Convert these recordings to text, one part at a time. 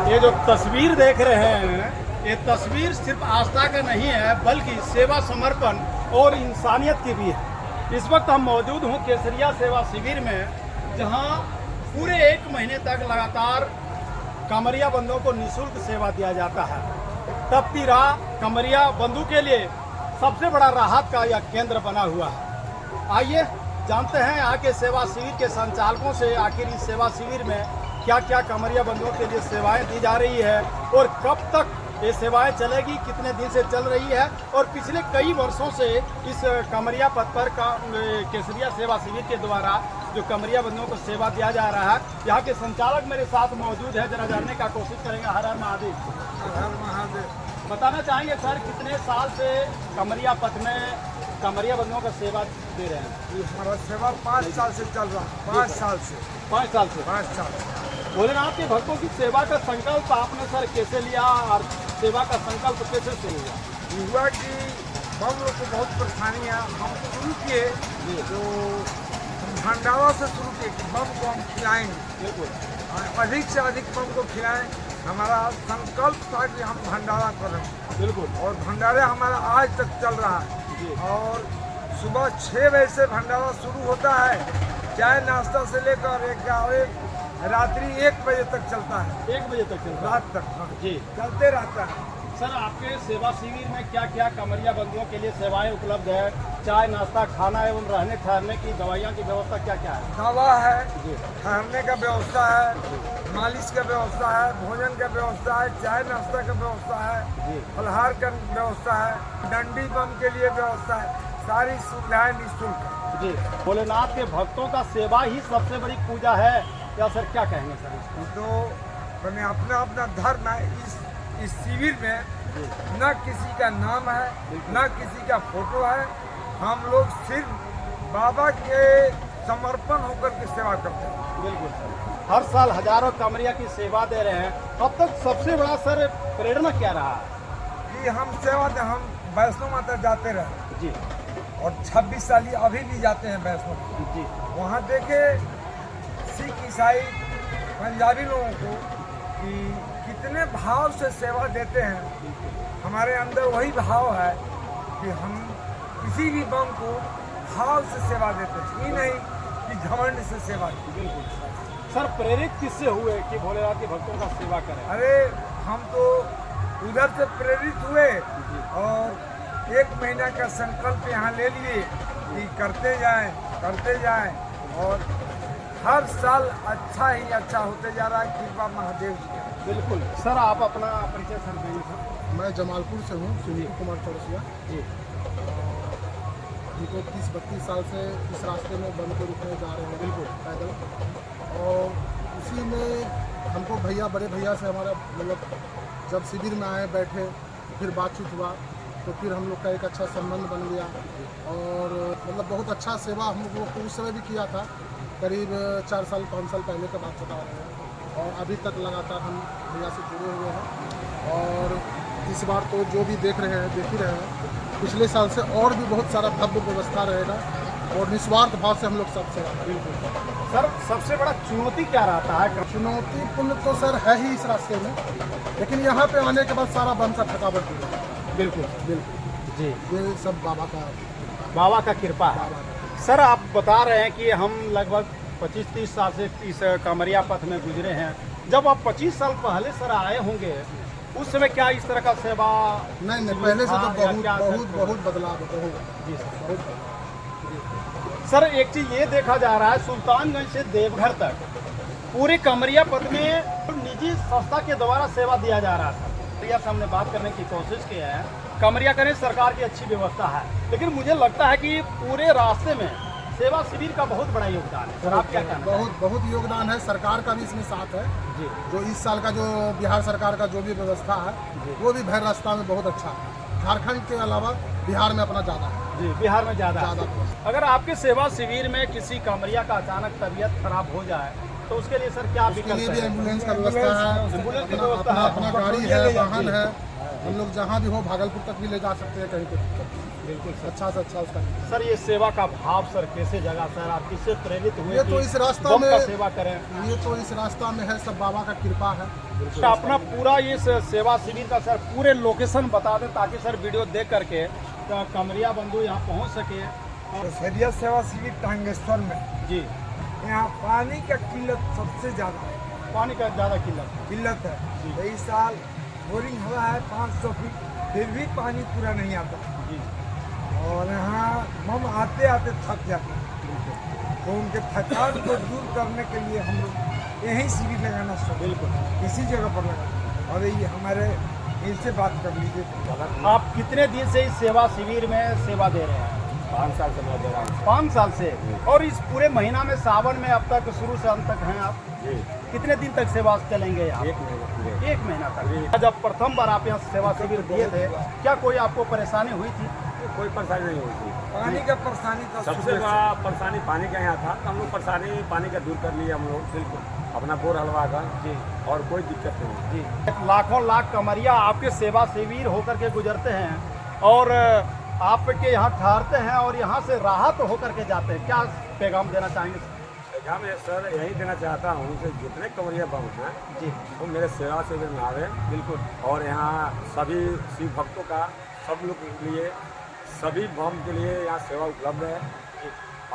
ये जो तस्वीर देख रहे हैं, ये तस्वीर सिर्फ आस्था का नहीं है बल्कि सेवा, समर्पण और इंसानियत की भी है। इस वक्त हम मौजूद हूँ केसरिया सेवा शिविर में, जहाँ पूरे 1 महीने तक लगातार कांवरिया बंधुओं को निःशुल्क सेवा दिया जाता है। तपती राह कांवरिया बंधु के लिए सबसे बड़ा राहत का यह केंद्र बना हुआ है। आइए जानते हैं यहाँ के सेवा शिविर के संचालकों से, आखिर इस सेवा शिविर में क्या क्या कांवरिया बंधुओं के लिए सेवाएं दी जा रही है और कब तक ये सेवाएं चलेगी, कितने दिन से चल रही है और पिछले कई वर्षों से इस कांवरिया पथ पर केसरिया सेवा शिविर के द्वारा जो कांवरिया बंधुओं को सेवा दिया जा रहा है। यहाँ के संचालक मेरे साथ मौजूद है, जरा जानने का कोशिश करेंगे। हर हर महादेव। हर महादेव। बताना चाहेंगे सर, कितने साल से कांवरिया पथ में कांवरिया बंधुओं का सेवा दे रहे हैं? हमारा सेवा 5 साल से चल रहा है। 5 साल से 5 साल से 5 साल भोलेनाथ के भक्तों की सेवा का संकल्प आपने सर कैसे लिया और सेवा का संकल्प कैसे शुरू हुआ? हुआ कि हम लोग को बहुत परेशानी है। हम शुरू किए जो भंडारा से शुरू किए कि बम को हम खिलाएंगे, बिल्कुल अधिक से अधिक बम को खिलाएं। हमारा संकल्प था कि हम भंडारा करें, बिल्कुल। और भंडारा हमारा आज तक चल रहा है। और सुबह 6 बजे से भंडारा शुरू होता है, चाय नाश्ता से लेकर एक रात्रि 1 बजे तक चलता है। 1 बजे तक चलता है? रात तक। हाँ जी, चलते रहता है। सर आपके सेवा शिविर में क्या क्या कांवरिया बंधुओं के लिए सेवाएं उपलब्ध है? चाय नाश्ता, खाना एवं रहने ठहरने की, दवाइयाँ की व्यवस्था क्या क्या है? दवा है, जी, ठहरने का व्यवस्था है, मालिश का व्यवस्था है, भोजन का व्यवस्था है, चाय नाश्ता का व्यवस्था है, जी, फलहार का व्यवस्था है, डंडी बम के लिए व्यवस्था है। सारी सुविधाएं निःशुल्क है। जी। भोलेनाथ के भक्तों का सेवा ही सबसे बड़ी पूजा है या सर क्या कहेंगे सर इसको? तो मैंने अपना अपना धर्म है। इस शिविर में न किसी का नाम है, न किसी का फोटो है। हम लोग सिर्फ बाबा के समर्पण होकर के सेवा करते हैं। बिल्कुल सर। हर साल हजारों कांवरिया की सेवा दे रहे हैं। अब तक सबसे बड़ा सर प्रेरणा क्या रहा कि हम सेवा दें। हम वैष्णो माता जाते रहे जी, और 26 साल अभी भी जाते हैं वैष्णो जी, वहाँ देखे सिख, ईसाई, पंजाबी लोगों को कि कितने भाव से सेवा देते हैं। हमारे अंदर वही भाव है कि हम किसी भी बम को भाव से सेवा देते हैं, ये नहीं कि घमंड से सेवा की। बिल्कुल सर। प्रेरित किससे हुए कि भोलेनाथ के भक्तों का सेवा करें? अरे हम तो उधर से प्रेरित हुए और 1 महीना का संकल्प यहाँ ले लिए कि करते जाएं और हर साल अच्छा ही अच्छा होते जा रहा है। कृपा महादेव जी का। बिल्कुल सर। आप अपना परिचय सर देंगे सर? मैं जमालपुर से हूँ, सुनील कुमार चौरसिया जी। हमको 30-32 साल से इस रास्ते में बम के रूप में जा रहे हैं, बिल्कुल पैदल। और उसी में हमको भैया, बड़े भैया से हमारा मतलब जब शिविर में आए, बैठे, फिर बातचीत हुआ, तो फिर हम लोग का एक अच्छा संबंध बन गया। और मतलब बहुत अच्छा सेवा हम लोग को उस समय भी किया था, करीब 4 साल 5 साल पहले का बात बता रहे हैं। और अभी तक लगातार हम भैया से जुड़े हुए हैं। और इस बार तो जो भी देख ही रहे हैं, पिछले साल से और भी बहुत सारा भव्य व्यवस्था रहेगा और निस्वार्थ भाव से हम लोग सब सेवा करेंगे। बिल्कुल सर। सबसे बड़ा चुनौती क्या रहता है? चुनौतीपूर्ण तो सर है ही इस रास्ते में, लेकिन यहाँ पे आने के बाद सारा बम सा थकावट दूर है। बिल्कुल बिल्कुल जी, ये सब बाबा का कृपा है। सर आप बता रहे हैं कि हम लगभग 25-30 साल से इस कांवरिया पथ में गुजरे हैं। जब आप 25 साल पहले सर आए होंगे, उस समय क्या इस तरह का सेवा? नहीं, पहले से तो बहुत बदलाव है, जी सर। बहुत। सर एक चीज़ ये देखा जा रहा है, सुल्तानगंज से देवघर तक पूरे कांवरिया पथ में निजी संस्था के द्वारा सेवा दिया जा रहा था। भैया से हमने बात करने की कोशिश की है। कांवरिया करें, सरकार की अच्छी व्यवस्था है, लेकिन मुझे लगता है कि पूरे रास्ते में सेवा शिविर का बहुत बड़ा योगदान है। सर आप क्या कहना हैं? बहुत योगदान है। सरकार का भी इसमें साथ है जी। जो इस साल का जो बिहार सरकार का जो भी व्यवस्था है, वो भी भर रास्ता में बहुत अच्छा है। झारखंड के अलावा बिहार में अपना ज़्यादा है। जी, बिहार में ज़्यादा। व्यवस्था। अगर आपके सेवा शिविर में किसी कांवरिया का अचानक तबीयत खराब हो जाए तो उसके लिए सर क्या उसके लिए भी एम्बुलेंस का व्यवस्था है, एम्बुलेंस की व्यवस्था है, अपना गाड़ी है, वाहन है। हम लोग जहाँ भी हो भागलपुर तक भी ले जा सकते हैं, कहीं पे। बिल्कुल सर। अच्छा से अच्छा उसका। सर ये सेवा का भाव सर कैसे जगा सर, आप किससे प्रेरित हुए ये कि तो इस रास्ता बम का में सेवा करें? ये तो इस रास्ता में है, सब बाबा का कृपा है। अपना पूरा ये सेवा शिविर का सर पूरे लोकेशन बता दें ताकि सर वीडियो देख करके कमरिया बंधु यहाँ पहुँच सके। केसरिया सेवा शिविर टांगेश्वर में जी, यहाँ पानी का किल्लत सबसे ज़्यादा है, पानी का ज़्यादा किल्लत है। तो इस साल बोरिंग हुआ है 500 फीट, फिर भी पानी पूरा नहीं आता। जी, और यहाँ हम आते आते थक जाते हैं, तो उनके थकान को दूर करने के लिए हम लोग यहीं शिविर लगाना सोचते हैं। बिल्कुल। इसी जगह पर लगाना। और ये हमारे इनसे बात कर लीजिए। आप कितने दिन से इस सेवा शिविर में सेवा दे रहे हैं? 5 साल से मैं दे रहा हूँ 5 साल से। और इस पूरे महीना में सावन में अब तक शुरू से अंत तक हैं आप? जी। कितने दिन तक सेवा चलेंगे यहाँ? 1 महीने पूरे। 1 महीना तक। जब प्रथम बार आप यहाँ सेवा शिविर दिए थे, क्या कोई आपको परेशानी हुई थी? कोई परेशानी नहीं हुई थी। पानी का परेशानी तो सबसे बड़ा परेशानी पानी का यहाँ था, तो हम लोग परेशानी पानी का दूर कर लिए हम लोग। बिल्कुल अपना बोर हलवा का जी, और कोई दिक्कत नहीं। जी। लाखों लाख कमरिया आपके सेवा शिविर होकर के गुजरते हैं और आपके यहाँ ठहरते हैं और यहाँ से राहत होकर के जाते हैं। क्या पैगाम देना चाहेंगे? पैगाम मैं सर यही देना चाहता हूँ कि जितने कमरिया बम हैं जी, वो मेरे सेवा शिविर में आवे। बिल्कुल। और यहाँ सभी शिव भक्तों का, सब लोग के लिए, सभी बम के लिए यहाँ सेवा उपलब्ध है।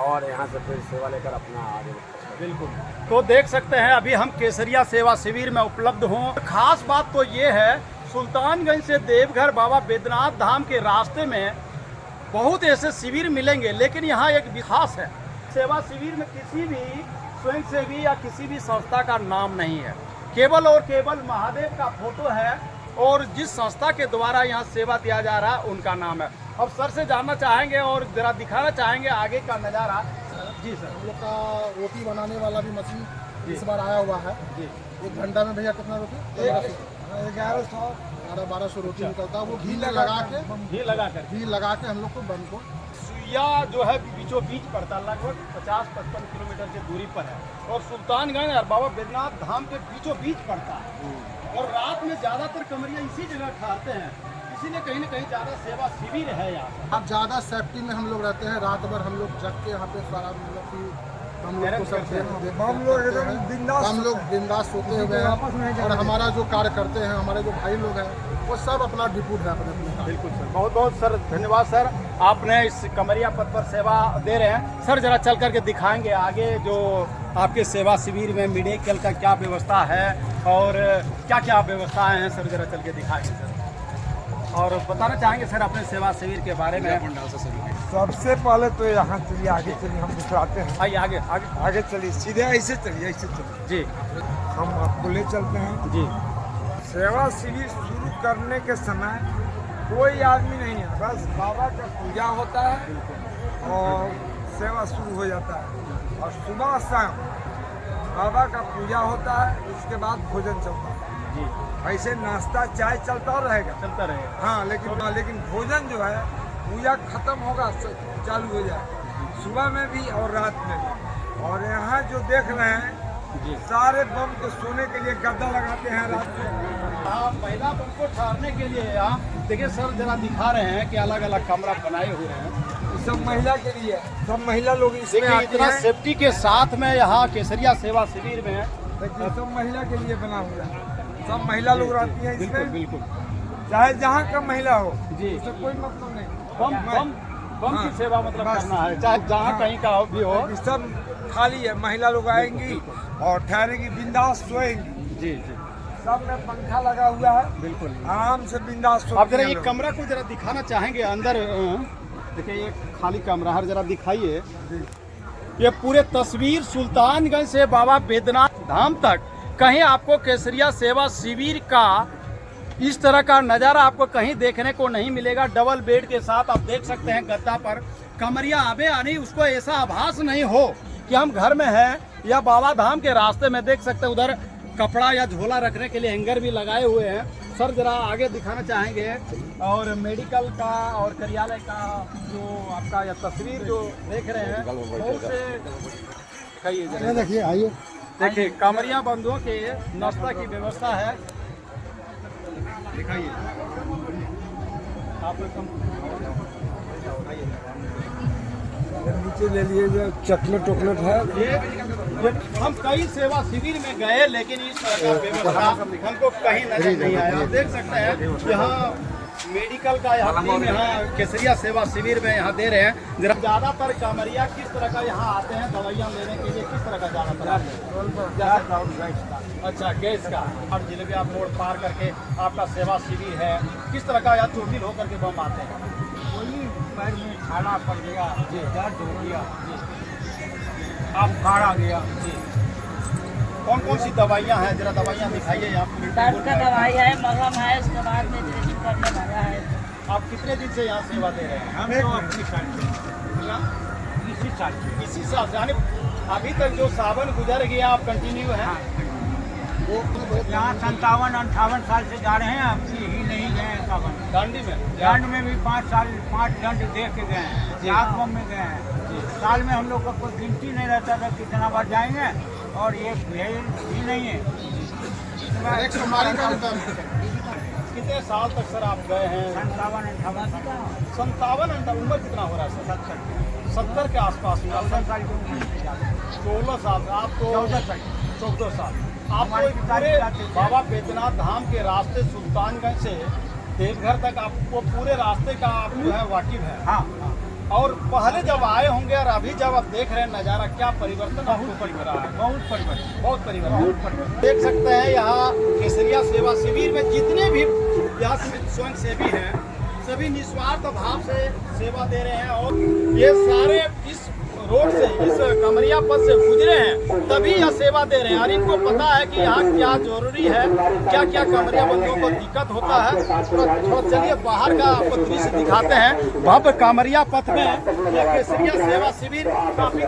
और यहाँ से फिर सेवा लेकर अपना आगे। बिल्कुल। तो देख सकते हैं अभी हम केसरिया सेवा शिविर में उपलब्ध हों। खास बात तो ये है, सुल्तानगंज से देवघर बाबा बैद्यनाथ धाम के रास्ते में बहुत ऐसे शिविर मिलेंगे, लेकिन यहाँ एक खास है। सेवा शिविर में किसी भी स्वयंसेवी या किसी भी संस्था का नाम नहीं है, केवल और केवल महादेव का फोटो है और जिस संस्था के द्वारा यहाँ सेवा दिया जा रहा है उनका नाम है। अब सर से जानना चाहेंगे और जरा दिखाना चाहेंगे आगे का नज़ारा। जी सर। हम लोग का रोटी बनाने वाला भी मशीन जी। इस बार आया हुआ है। जी, 1 घंटा में भैया कितना रोटी? 1100 1200 रोटी निकलता है। वो घी लगा के घी लगा कर हम लोग को बन को सुइया जो है बीचों बीच पड़ता है, लगभग 50-55 किलोमीटर की दूरी पर है और सुल्तानगंज और बाबा बैद्यनाथ धाम के बीचों बीच पड़ता है। और रात में ज़्यादातर कमरिया इसी जगह ठहरते हैं, इसीलिए कहीं ना कहीं ज़्यादा सेवा शिविर है यहाँ। अब ज़्यादा सेफ्टी में हम लोग रहते हैं। रात भर हम लोग जग के यहाँ पे सारा मतलब कि हम लोग को सब हम लोग एकदम बिंदास हम लोग बिंदास सोते हुए हैं। और हमारा जो कार्य करते हैं, हमारे जो भाई लोग हैं, वो सब अपना डिपूट है अपने अपने। बिल्कुल सर, बहुत बहुत सर धन्यवाद सर, आपने इस कमरिया पथ पर सेवा दे रहे हैं। सर जरा चल करके दिखाएंगे आगे जो आपके सेवा शिविर में मेडिकल का क्या व्यवस्था है और क्या क्या व्यवस्थाएं हैं, सर जरा चल के दिखाएंगे सर। और बताना चाहेंगे सर अपने सेवा शिविर के बारे में। सबसे पहले तो यहाँ चलिए, आगे चलिए, हम दिखलाते हैं। आइए आगे आगे आगे चलिए, सीधे ऐसे चलिए, ऐसे चलिए, जी हम आपको ले चलते हैं। जी। सेवा शिविर शुरू करने के समय कोई आदमी नहीं है, बस बाबा का पूजा होता है और सेवा शुरू हो जाता है। और सुबह शाम बाबा का पूजा होता है, उसके बाद भोजन चलता है। जी, ऐसे नाश्ता चाय चलता रहेगा। चलता रहेगा। हाँ, लेकिन भोजन जो है पूजा खत्म होगा चालू हो जाएगा, सुबह में भी और रात में भी। और यहाँ जो देख रहे हैं जी, सारे बम को सोने के लिए गद्दा लगाते हैं रात में। हाँ, महिला बम को ठहरने के लिए यहाँ देखिए सर जरा दिखा रहे हैं कि अलग अलग कमरा बनाए हुए हैं। सब महिला के लिए, सब महिला लोग इसमें देखिए आते इतना हैं। सेफ्टी के साथ में यहाँ केसरिया सेवा शिविर में देखिए सब महिला के लिए बना हुआ है, सब महिला लोग रहती हैं बिल्कुल इसमें, बिल्कुल। चाहे जहाँ का महिला हो, जी। उससे कोई मतलब नहीं। बम बम बम की हाँ, सेवा मतलब बस। करना है, चाहे जहाँ हाँ। कहीं का भी हो। ये सब खाली है, महिला लोग आएंगी और ठहरेंगी, बिंदास सोएंगी। जी जी, सब में पंखा लगा हुआ है, बिल्कुल। आराम से बिंदास आप सोती जरा हैं ये लोग। कमरा को जरा दिखाना चाहेंगे अंदर। देखिए ये खाली कमरा हर जरा दिखाइए। ये पूरे तस्वीर सुल्तानगंज से बाबा बैद्यनाथ धाम तक कहीं आपको केसरिया सेवा शिविर का इस तरह का नज़ारा आपको कहीं देखने को नहीं मिलेगा। डबल बेड के साथ आप देख सकते हैं गद्दा पर कमरिया आवे आनी उसको ऐसा आभास नहीं हो कि हम घर में हैं या बाबा धाम के रास्ते में। देख सकते हैं उधर कपड़ा या झोला रखने के लिए हैंगर भी लगाए हुए हैं। सर जरा आगे दिखाना चाहेंगे और मेडिकल का और कार्यालय का जो आपका यह तस्वीर जो देख रहे हैं बहुत से दिखाइए जरा। देखिए, आइए देखिए कमरिया बंधुओं के नाश्ता की व्यवस्था है, दिखाइए आप। नीचे ले लिए जो चॉकलेट टोकलेट है। ये हम कई सेवा शिविर में गए लेकिन इस तरह का व्यवस्था हमको कहीं नजर नहीं आया। आप देख सकते हैं यहाँ मेडिकल का यहाँ टीम यहाँ केसरिया सेवा शिविर में यहाँ दे रहे हैं। जरा ज़्यादातर कामरिया किस तरह का यहाँ आते हैं दवाइयाँ लेने के लिए, किस तरह का ज़्यादातर आते हैं? अच्छा, गैस का। और जिलेबिया मोड़ पार करके आपका सेवा शिविर है, किस तरह का यहाँ चोटिल होकर के बम आते हैं? वही पैर में छाला पड़ गया, दर्द हो गया, आप बुखार आ गया जी। कौन कौन सी दवाइयाँ हैं, जरा दवाइयाँ दिखाइए यहाँ। दर्द का दवाई है, मलहम है, उसके बाद में ड्रेसिंग करने वाला है। आप कितने दिन से यहाँ सेवा दे रहे हैं? हम तो अपनी साल से इसी साल से इसी साल से, यानी अभी तक जो सावन गुजर गया आप कंटिन्यू है? यहाँ 57-58 साल से जा रहे हैं, अब ही नहीं गए हैं सावन। दांडी में? दंड में भी 5 दंड दे के गए हैं, 7 बम में गए हैं। साल में हम लोग का कोई गिनती नहीं रहता था कितना बार जाएंगे, और ये भी नहीं है। कितने साल तक सर आप गए हैं? 57-58 उम्र कितना हो रहा है सर? 70 के आसपास में। 14 साल की उम्र से जाते 16 साल, आप तो 14 साल। आप तो पूरे बाबा बैद्यनाथ धाम के रास्ते सुल्तानगंज से देवघर तक आपको पूरे रास्ते का आप जो है वाकिफ है। हाँ, और पहले जब आए होंगे और अभी जब आप देख रहे हैं नज़ारा, क्या परिवर्तन आपको दिख रहा है? बहुत परिवर्तन, बहुत परिवर्तन देख सकते हैं। यहाँ केसरिया सेवा शिविर में जितने भी यहाँ स्वयं सेवी हैं सभी निस्वार्थ भाव से सेवा दे रहे हैं, और ये सारे इस रोड से, इस कमरिया पथ से गुजरे हैं तभी यह सेवा दे रहे हैं। और इनको पता है कि यहाँ क्या जरूरी है, क्या क्या कमरिया बंदियों को दिक्कत होता है। थोड़ा चलिए बाहर का आपको दृश्य दिखाते हैं। भव्य कामरिया पथ में यह केसरिया सेवा शिविर काफी